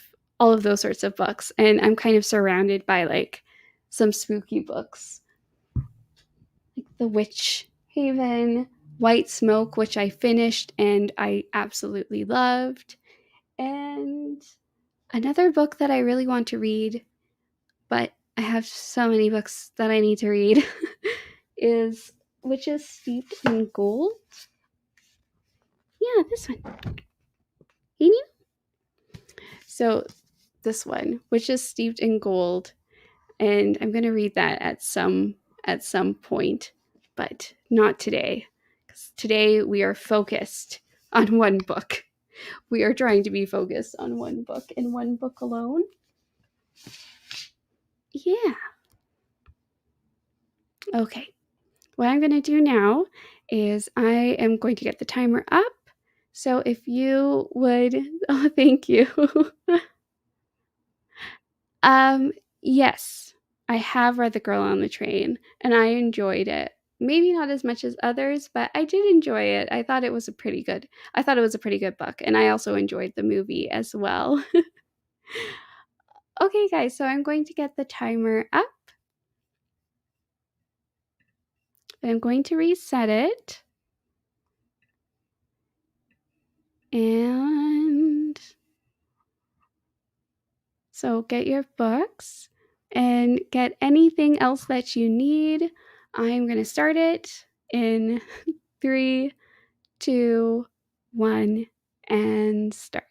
A: books. And I'm kind of surrounded by like some spooky books, like The Witch Haven, White Smoke, which I finished and I absolutely loved, and another book that I really want to read, but I have so many books that I need to read, is Witches Steeped in Gold. Yeah, this one. You knew? So this one, which is steeped in gold, and I'm going to read that at some point, but not today. Cuz today we are focused on one book. We are trying to be focused on one book and one book alone. Yeah. Okay. What I'm going to do now is I am going to get the timer up. So if you would, oh, thank you. Um, yes, I have read The Girl on the Train, and I enjoyed it. Maybe not as much as others, but I did enjoy it. I thought it was a pretty good book, and I also enjoyed the movie as well. Okay, guys, so I'm going to get the timer up, and I'm going to reset it. And so get your books and get anything else that you need. I'm going to start it in 3, 2, 1, and start.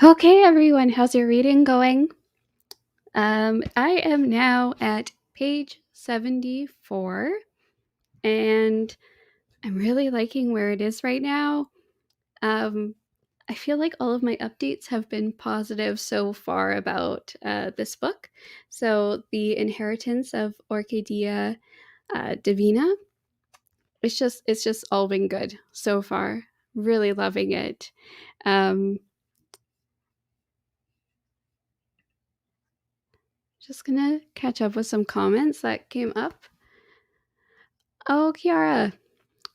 A: Okay, everyone, how's your reading going? I am now at page 74, and I'm really liking where it is right now. Um, I feel like all of my updates have been positive so far about this book. So, The Inheritance of Orchidea Divina, it's just all been good so far. Really loving it. Um, just gonna catch up with some comments that came up. Oh, Kiara,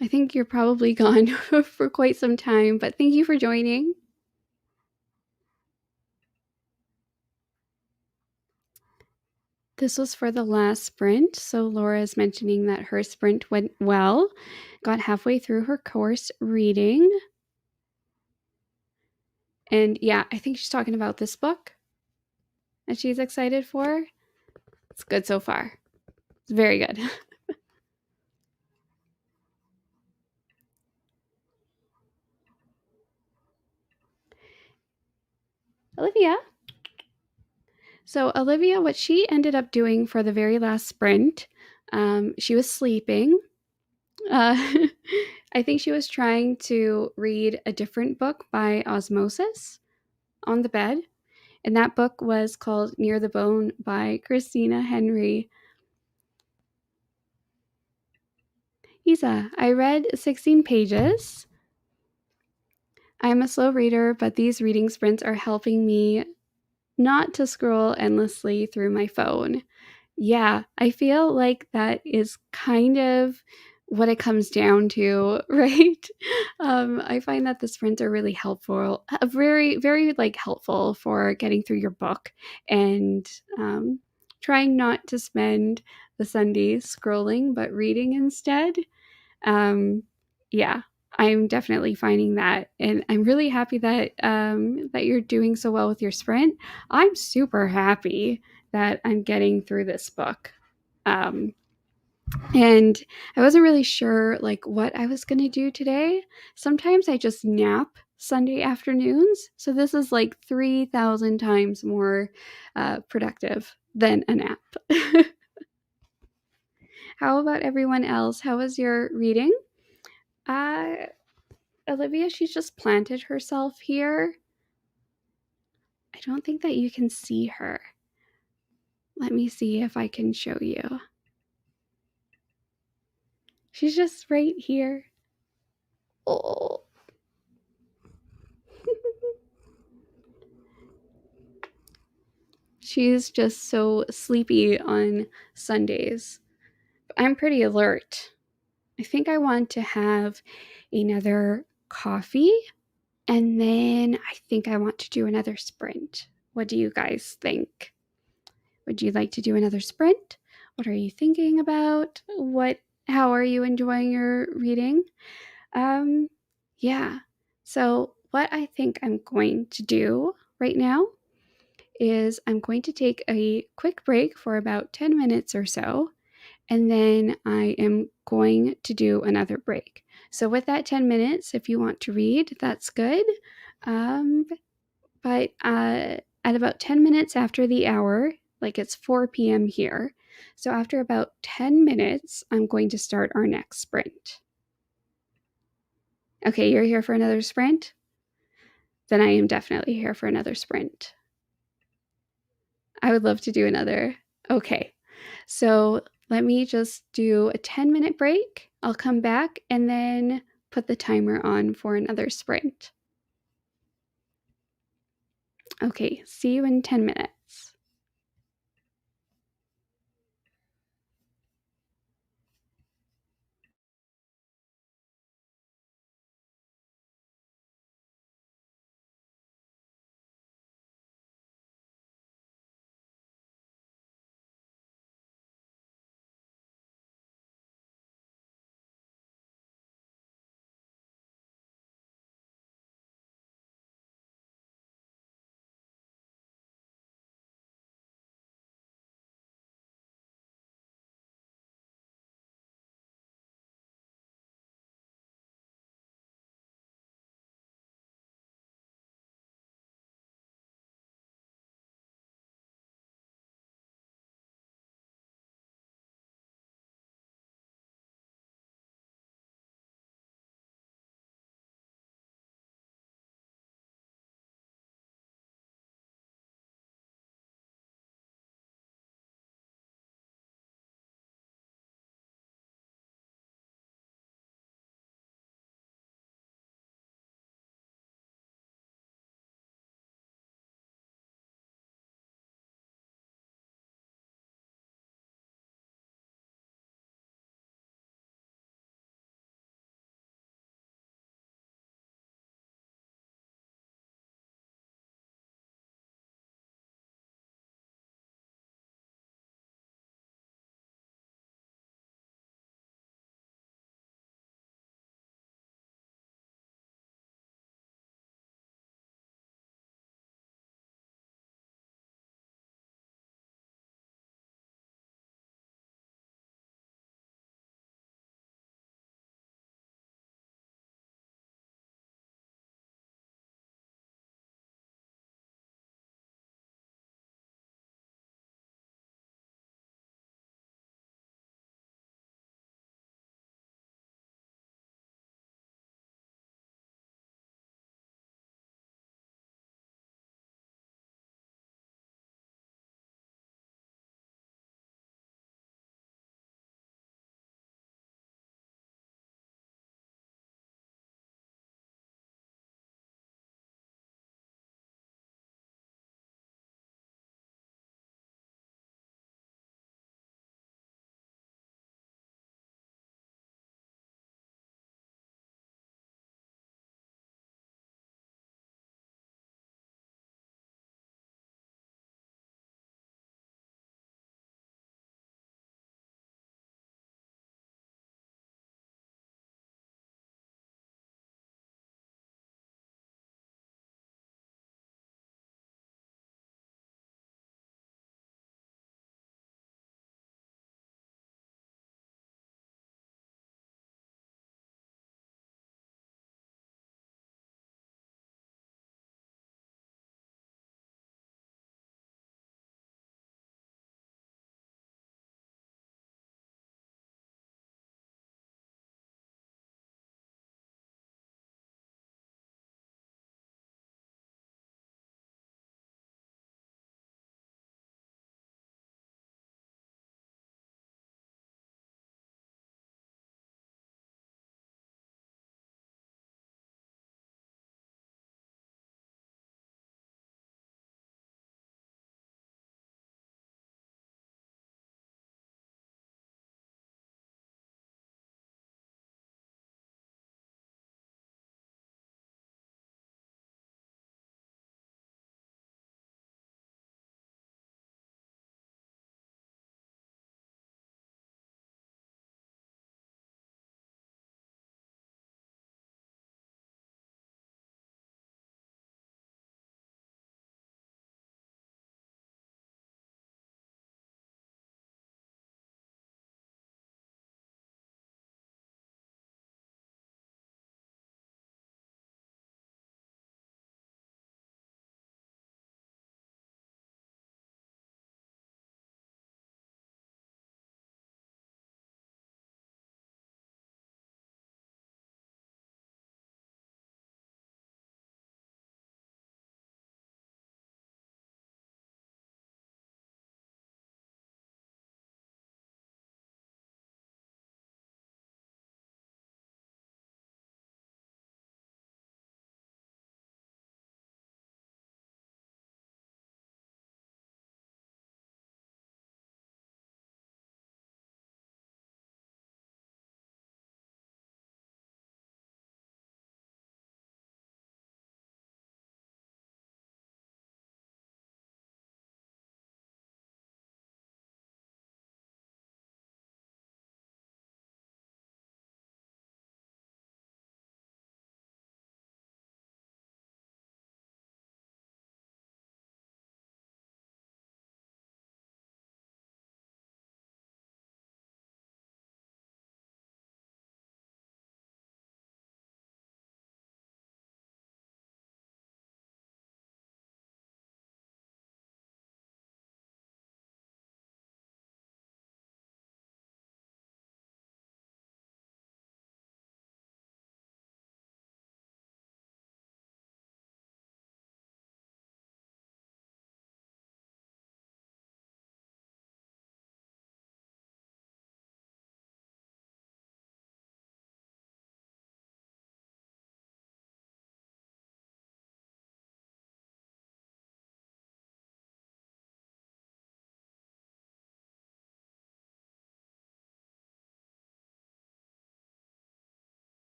A: I think you're probably gone for quite some time, but thank you for joining. This was for the last sprint. So Laura is mentioning that her sprint went well, got halfway through her course reading. And yeah, I think she's talking about this book that she's excited for. It's good so far. It's very good. Olivia. So, Olivia, what she ended up doing for the very last sprint, she was sleeping. Uh, I think she was trying to read a different book by osmosis on the bed. And that book was called Near the Bone by Christina Henry. Isa, I read 16 pages. I'm a slow reader, but these reading sprints are helping me not to scroll endlessly through my phone. Yeah, I feel like that is kind of what it comes down to, right? I find that the sprints are really helpful, very, very like helpful for getting through your book and trying not to spend the Sundays scrolling, but reading instead. Um, yeah, I'm definitely finding that, and I'm really happy that that you're doing so well with your sprint. I'm super happy that I'm getting through this book. Um, and I wasn't really sure like what I was going to do today. Sometimes I just nap Sunday afternoons. So this is like 3,000 times more productive than a nap. How about everyone else? How was your reading? Uh, Olivia, she's just planted herself here. I don't think that you can see her. Let me see if I can show you. She's just right here. Oh. She's just so sleepy on Sundays. I'm pretty alert. I think I want to have another coffee, and then I think I want to do another sprint. What do you guys think? Would you like to do another sprint? What are you thinking about? How are you enjoying your reading? Um yeah. So what I think I'm going to do right now is I'm going to take a quick break for about 10 minutes or so, and then I am going to do another break. So, with that 10 minutes, if you want to read, that's good. Um, but at about 10 minutes after the hour, like it's 4 p.m. here, so after about 10 minutes, I'm going to start our next sprint. Okay, you're here for another sprint? Then I am definitely here for another sprint. I would love to do another. Okay. So let me just do a 10-minute break. I'll come back and then put the timer on for another sprint. Okay, see you in 10 minutes.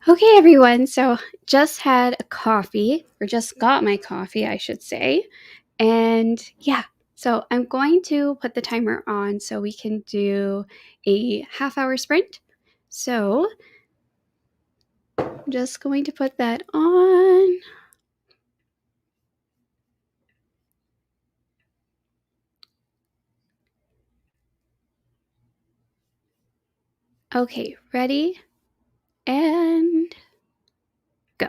A: Okay, everyone. So just had a coffee, or just got my coffee, I should say. And yeah, so I'm going to put the timer on so we can do a half-hour sprint. So I'm just going to put that on. Okay, ready and go.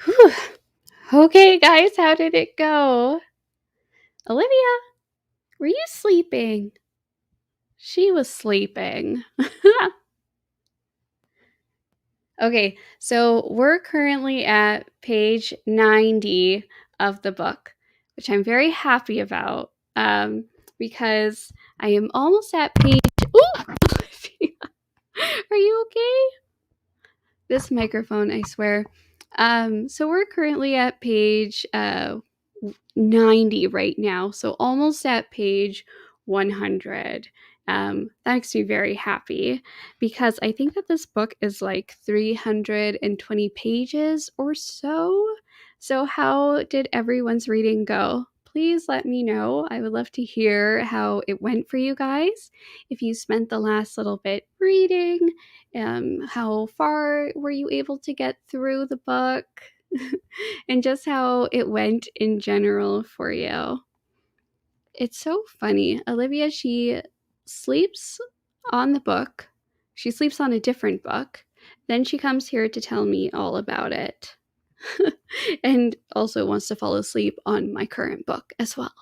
A: Whew. Okay, guys, how did it go? Olivia, were you sleeping? She was sleeping. Okay, so we're currently at page 90 of the book, which I'm very happy about because I am almost at page. Ooh! Are you okay? This microphone, I swear. So we're currently at page 90 right now, so almost at page 100. That makes me very happy because I think that this book is like 320 pages or so. So, how did everyone's reading go? Please let me know. I would love to hear how it went for you guys. If you spent the last little bit reading, how far were you able to get through the book? And just how it went in general for you. It's so funny. Olivia, she sleeps on the book. She sleeps on a different book. Then she comes here to tell me all about it. And also wants to fall asleep on my current book as well.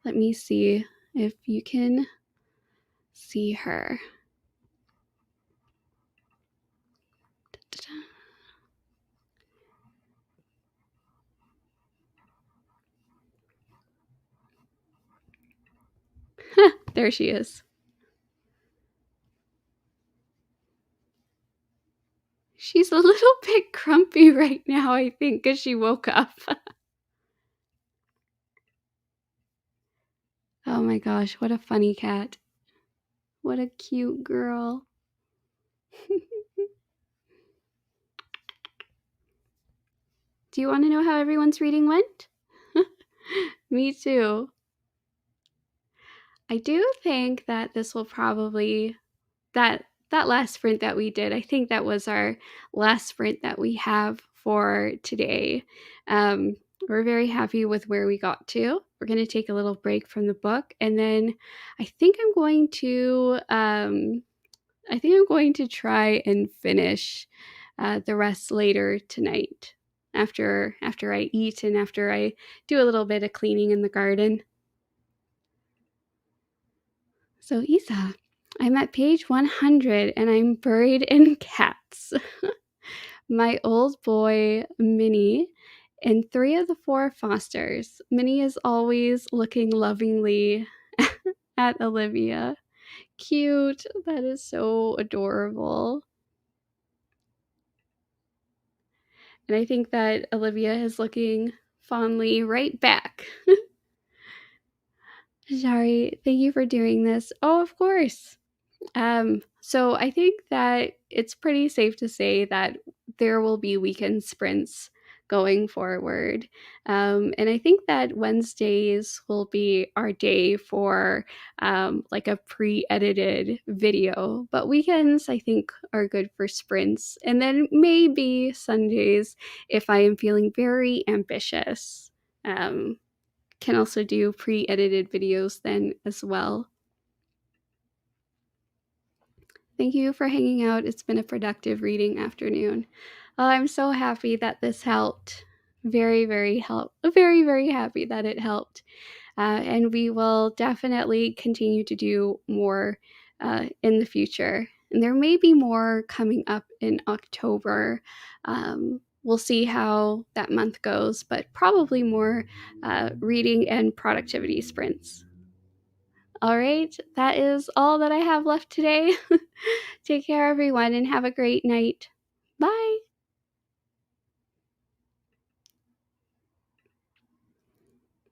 A: Let me see if you can see her. There she is. She's a little bit grumpy right now, I think, because she woke up. Oh my gosh, what a funny cat. What a cute girl. Do you want to know how everyone's reading went? Me too. I do think that this will probably that last sprint that we did, I think that was our last sprint that we have for today. We're very happy with where we got to. We're going to take a little break from the book, and then I think I'm going to try and finish the rest later tonight after I eat and after I do a little bit of cleaning in the garden. So Isa, I'm at page 100 and I'm buried in cats. My old boy, Minnie, and three of the four fosters. Minnie is always looking lovingly at Olivia. Cute. That is so adorable. And I think that Olivia is looking fondly right back. Sorry, thank you for doing this. Oh, of course. So I think that it's pretty safe to say that there will be weekend sprints going forward. And I think that Wednesdays will be our day for like a pre edited video. But weekends, I think, are good for sprints. And then maybe Sundays, if I am feeling very ambitious, can also do pre edited videos then as well. Thank you for hanging out. It's been a productive reading afternoon. I'm so happy that this helped. Very, very happy that it helped. And we will definitely continue to do more in the future. And there may be more coming up in October. We'll see how that month goes, but probably more reading and productivity sprints. All right, that is all that I have left today. Take care, everyone, and have a great night. Bye.